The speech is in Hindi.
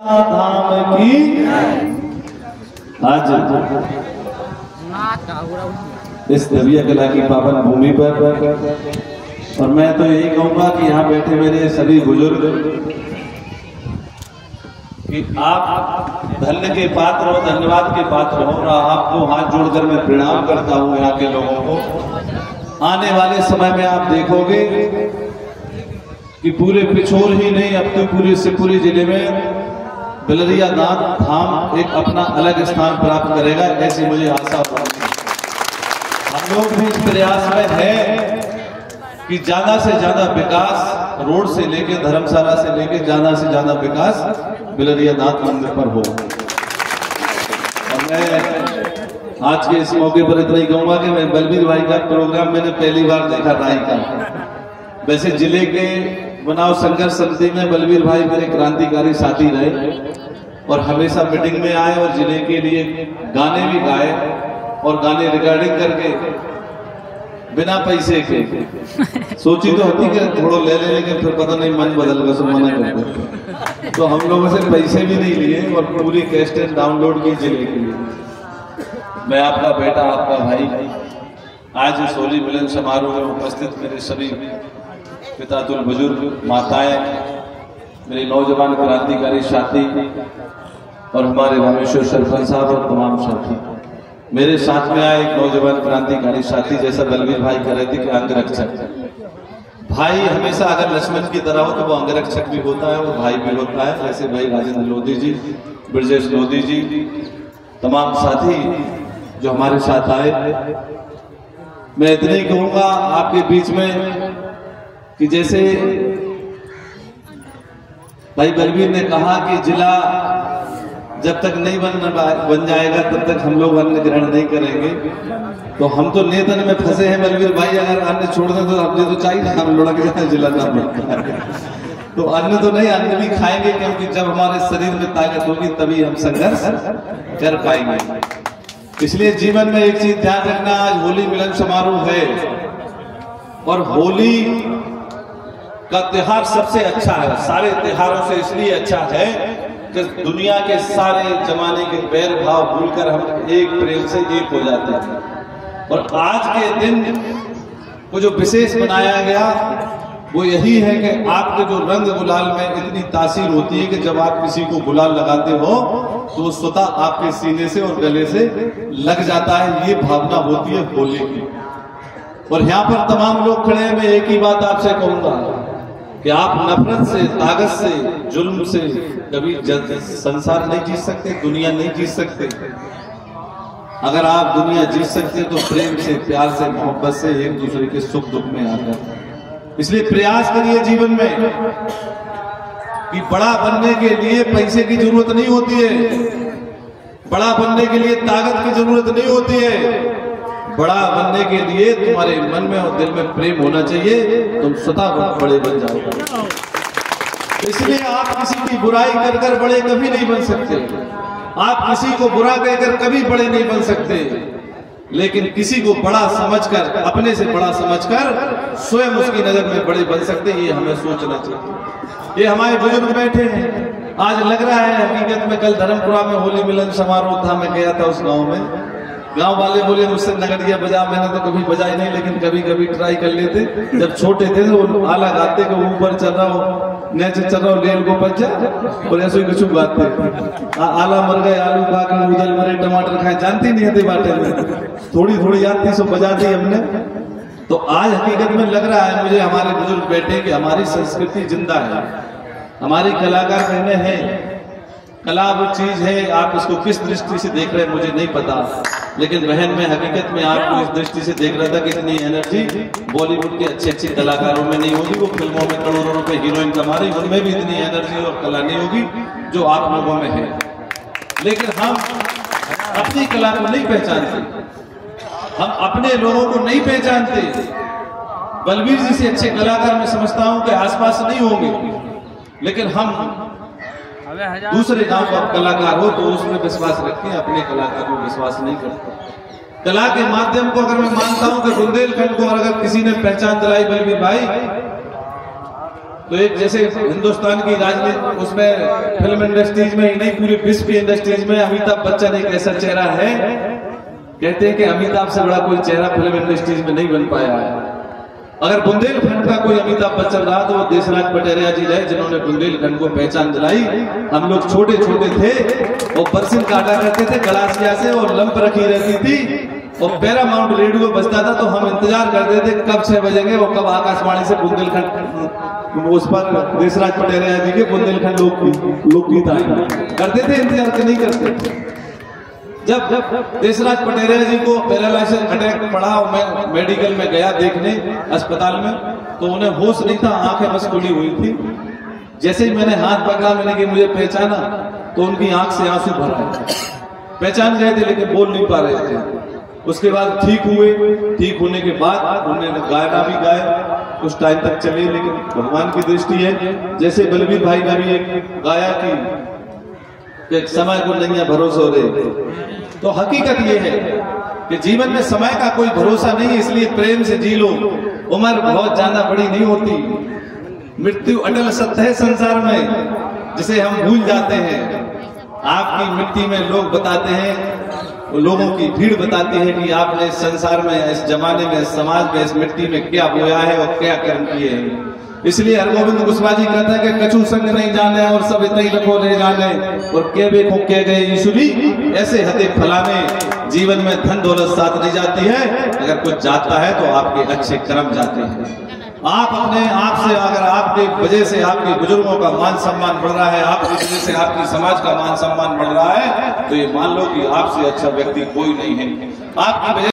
धाम की आज इस दबिया कला की पावन भूमि पर, और मैं तो यही कहूंगा कि यहाँ बैठे मेरे सभी बुजुर्ग कि आप धन्य के पात्र हो, धन्यवाद के पात्र हो, और आपको हाथ जोड़कर मैं प्रणाम करता हूँ। यहाँ के लोगों को आने वाले समय में आप देखोगे कि पूरे पिछोर ही नहीं, अब तो पूरे शिवपुरी जिले में बिलरिया नाथ धाम एक अपना अलग स्थान प्राप्त करेगा, ऐसी मुझे आशा है। हम लोग भी इस प्रयास में हैं कि ज्यादा से ज्यादा विकास रोड से लेके धर्मशाला से लेके ज्यादा से ज्यादा विकास बिलरिया नाथ मंदिर पर हो। और मैं आज के इस मौके पर इतना ही कहूंगा कि मैं बलबीर भाई का प्रोग्राम मैंने पहली बार देखा राय का। वैसे जिले के बनाव संघर्ष समिति में बलबीर भाई मेरे क्रांतिकारी साथी रहे और हमेशा मीटिंग में आए और जिले के लिए गाने भी गाए और गाने रिकॉर्डिंग करके बिना पैसे के। सोची तो होती कि थोड़ा ले ले, लेकिन फिर पता नहीं मन बदल गया, सब मना करते। तो हम लोगों से पैसे भी नहीं लिए और पूरी कैसेट डाउनलोड की जिले के लिए। मैं आपका बेटा, आपका भाई, आज इस होली मिलन समारोह में उपस्थित मेरे सभी पितातुल बुजुर्ग, माताएं, मेरे नौजवान क्रांतिकारी साथी और हमारे रामेश्वर सरपंच साहब और तमाम साथी, मेरे साथ में आए एक नौजवान क्रांतिकारी साथी, जैसा बलबीर भाई कह रहे थे कि अंगरक्षक भाई हमेशा अगर लक्ष्मण की तरह हो तो वो अंगरक्षक भी होता है, वो भाई भी होता है। जैसे भाई राजेंद्र लोधी जी, ब्रजेश लोधी जी, तमाम साथी जो हमारे साथ आए, मैं इतना ही कहूंगा आपके बीच में कि जैसे भाई बलबीर ने कहा कि जिला जब तक नहीं बन जाएगा तब तक हम लोग अन्न ग्रहण नहीं करेंगे। तो हम तो नेतन में फंसे हैं बलबीर भाई, अगर अन्न छोड़ दें तो हमने तो चाहिए हम लुढ़क जाए जिला ना बनता है। तो अन्न तो नहीं, अन्न भी खाएंगे, क्योंकि जब हमारे शरीर में ताकत होगी तभी हम संघर्ष कर पाएंगे। इसलिए जीवन में एक चीज ध्यान रखना, आज होली मिलन समारोह है और होली का त्योहार सबसे अच्छा है, सारे त्योहारों से इसलिए अच्छा है कि दुनिया के सारे जमाने के बैर भाव भूलकर हम एक प्रेम से एक हो जाते हैं। और आज के दिन को जो विशेष बनाया गया वो यही है कि आपके जो रंग गुलाल में इतनी तासीर होती है कि जब आप किसी को गुलाल लगाते हो तो वो स्वतः आपके सीने से और गले से लग जाता है। ये भावना होती है होली की। और यहाँ पर तमाम लोग खड़े हैं, मैं एक ही बात आपसे कहूंगा कि आप नफरत से, ताकत से, जुल्म से कभी संसार नहीं जीत सकते, दुनिया नहीं जीत सकते। अगर आप दुनिया जीत सकते तो प्रेम से, प्यार से, मोहब्बत से, एक दूसरे के सुख दुख में आकर। इसलिए प्रयास करिए जीवन में कि बड़ा बनने के लिए पैसे की जरूरत नहीं होती है, बड़ा बनने के लिए ताकत की जरूरत नहीं होती है। बड़ा बनने के लिए तुम्हारे मन में और दिल में प्रेम होना चाहिए, तुम स्वतः बड़े बन जाओगे। इसलिए आप किसी की बुराई कर कर बड़े कभी नहीं बन सकते, आप किसी को बुरा कहकर कभी बड़े नहीं बन सकते, लेकिन किसी को बड़ा समझकर, अपने से बड़ा समझकर स्वयं उसकी नजर में बड़े बन सकते। ये हमें सोचना चाहिए। ये हमारे बुजुर्ग बैठे हैं, आज लग रहा है हकीकत में कल धर्मपुरा में होली मिलन समारोह था, मैं गया था उस गांव में। गांव वाले बोले मुझसे नगड़िया बजा, मैंने तो कभी बजाई नहीं, लेकिन कभी कभी ट्राई कर लेते। जब छोटे थे तो आला गाते को ऊपर चल रहा हो, नीचे चल रहा हो, लेल को बच्चा और ऐसे कुछ गाते। आला मर गए, आलू खा के, उदल मरे, टमाटर खाए, जानती नहीं थे बाटे में, थोड़ी थोड़ी याद थी, सो बजा दी हमने। तो आज हकीकत में लग रहा है मुझे, हमारे बुजुर्ग बैठे कि हमारी संस्कृति जिंदा है, हमारी कलाकार कहने हैं। कला वो चीज है, आप इसको किस दृष्टि से देख रहे हैं मुझे नहीं पता, लेकिन बहन में हकीकत में आपको इस दृष्टि से देख रहा था कि इतनी एनर्जी बॉलीवुड के अच्छे अच्छे कलाकारों में नहीं होगी। वो फिल्मों में करोड़ों रुपए हीरोइन कमा रही, उनमें भी इतनी एनर्जी और कला नहीं होगी जो आप लोगों में है। लेकिन हम अपनी कला को नहीं पहचानते, हम अपने लोगों को नहीं पहचानते। बलबीर जी से अच्छे कलाकार मैं समझता हूं कि आसपास नहीं होंगे, लेकिन हम दूसरे गांव का कलाकार हो तो उसमें विश्वास रखें, अपने कलाकार में विश्वास नहीं करते। कला के माध्यम को अगर मैं मानता हूं कि बुंदेलखंड को अगर किसी ने पहचान दिलाई बलबीर भाई, तो एक जैसे हिंदुस्तान की राजनीति उसमें फिल्म इंडस्ट्रीज में ही नहीं पूरी विश्व की इंडस्ट्रीज में अमिताभ बच्चन एक ऐसा चेहरा है, कहते हैं कि अमिताभ से बड़ा कोई चेहरा फिल्म इंडस्ट्रीज में नहीं बन पाया है। अगर बुंदेलखंड का कोई अमिताभ बच्चन रहा तो वो देशराज पटेरिया जी रहे, जिन्होंने बुंदेलखंड को पहचान दिलाई। हम लोग छोटे छोटे थे और बरसिन काटा करते थे गलासिया से और लंप रखी रहती थी और पैरामाउंट रेडियो बजता था तो हम इंतजार करते थे कब 6 बजेंगे और कब आकाशवाणी से बुंदेलखंड उस पर देशराज पटेरिया जी के बुंदेलखंड लोकगीत आए करते थे, इंतजार के नहीं करते। जब देशराज पटेरिया जी को पैरालाइसिस अटैक पड़ा और मैं मेडिकल में गया देखने अस्पताल में, तो उन्हें होश नहीं था, आंखें बस खुली हुई थी। जैसे ही मैंने हाथ पकड़ा, मैंने कि मुझे पहचाना, तो उनकी आंख से आंसू भर आए। पहचान गए थे लेकिन बोल नहीं पा रहे थे। उसके बाद ठीक हुए, ठीक होने के बाद उन्होंने गाना भी गाया, कुछ टाइम तक चले, लेकिन भगवान की दृष्टि है। जैसे बलवीर भाई ने भी एक गाया कि समय को नहीं है भरोसा हो रहे, तो हकीकत ये है कि जीवन में समय का कोई भरोसा नहीं है, इसलिए प्रेम से जी लो। उम्र बहुत ज्यादा बड़ी नहीं होती, मृत्यु अटल सत्य है संसार में, जिसे हम भूल जाते हैं। आपकी मिट्टी में लोग बताते हैं, लोगों की भीड़ बताती है कि आपने इस संसार में, इस जमाने में, इस समाज में, इस मिट्टी में क्या बोया है और क्या कर्म किए हैं। इसलिए हरगोविंद कुशवाहा जी कहता है कि कछु संग नहीं जाने और सब इतने ही रखो ले जाने और के बे के गए ईश्वरी ऐसे हते फलाने। जीवन में धन दौलत साथ नहीं जाती है, अगर कुछ जाता है तो आपके अच्छे कर्म जाते हैं। आप अपने आप से, अगर आपके वजह से आपके बुजुर्गों का मान सम्मान बढ़ रहा है, आपकी वजह से आपकी समाज का मान सम्मान बढ़ रहा है, तो ये मान लो कि आपसे अच्छा व्यक्ति कोई नहीं है। आपकी वजह